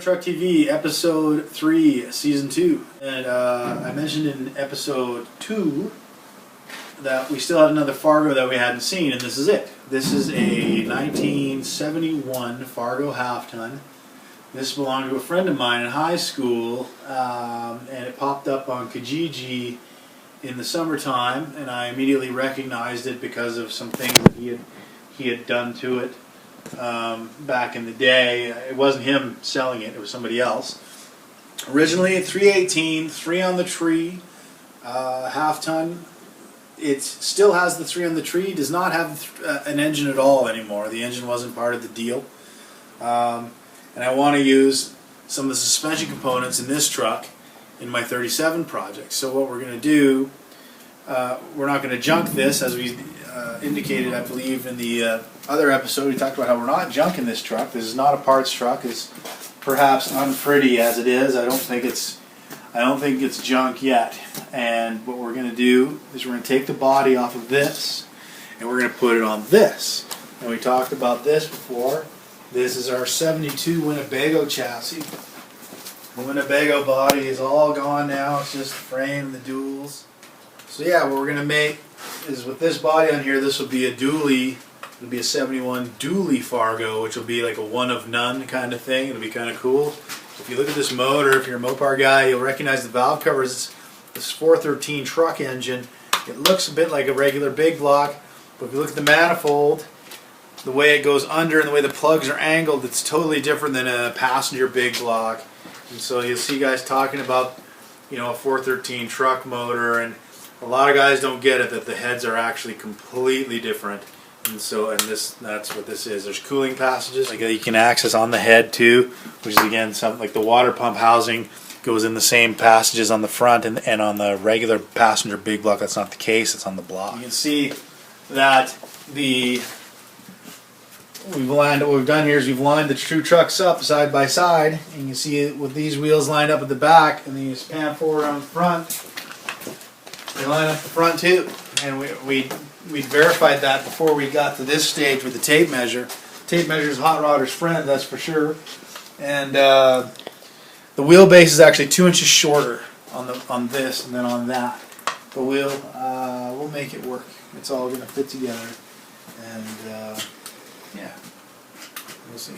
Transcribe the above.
Truck TV, episode 3, season 2. And I mentioned in episode 2 that we still had another Fargo that we hadn't seen, and this is it. This is a 1971 Fargo half-ton. This belonged to a friend of mine in high school, and it popped up on Kijiji in the summertime, and I immediately recognized it because of some things that he had done to it back in the day. It wasn't him selling it, it was somebody else. Originally 318, 3 on the tree, half-ton. It still has the 3 on the tree, does not have an engine at all anymore. The engine wasn't part of the deal. And I want to use some of the suspension components in this truck in my 37 project. So what we're going to do, we're not going to junk this, as we indicated, I believe, in the other episode. We talked about how we're not junking this truck. This is not a parts truck. It's perhaps unpretty as it is. I don't think it's junk yet. And what we're going to do is we're going to take the body off of this and we're going to put it on this. And we talked about this before. This is our 72 Winnebago chassis. The Winnebago body is all gone now. It's just the frame and the duals. So yeah, what we're going to make is with this body on here, this will be a dually. It'll be a 71 dually Fargo, which will be like a one of none kind of thing. It'll be kind of cool. If you look at this motor, if you're a Mopar guy, you'll recognize the valve covers. This 413 truck engine. It looks a bit like a regular big block, but if you look at the manifold, the way it goes under and the way the plugs are angled, it's totally different than a passenger big block. And so you'll see guys talking about, you know, a 413 truck motor, and a lot of guys don't get it that the heads are actually completely different. And so, that's what this is. There's cooling passages like you can access on the head too, which is again something like the water pump housing goes in the same passages on the front, and on the regular passenger big block that's not the case. It's on the block. You can see that what we've done here is we've lined the two trucks up side by side, and you can see it with these wheels lined up at the back, and then you pan forward on the front. They line up the front too, and we verified that before we got to this stage with the tape measure. Tape measure is Hot Rodder's friend, that's for sure. And the wheelbase is actually 2 inches shorter on this than on that. But we'll make it work. It's all going to fit together, and yeah, we'll see.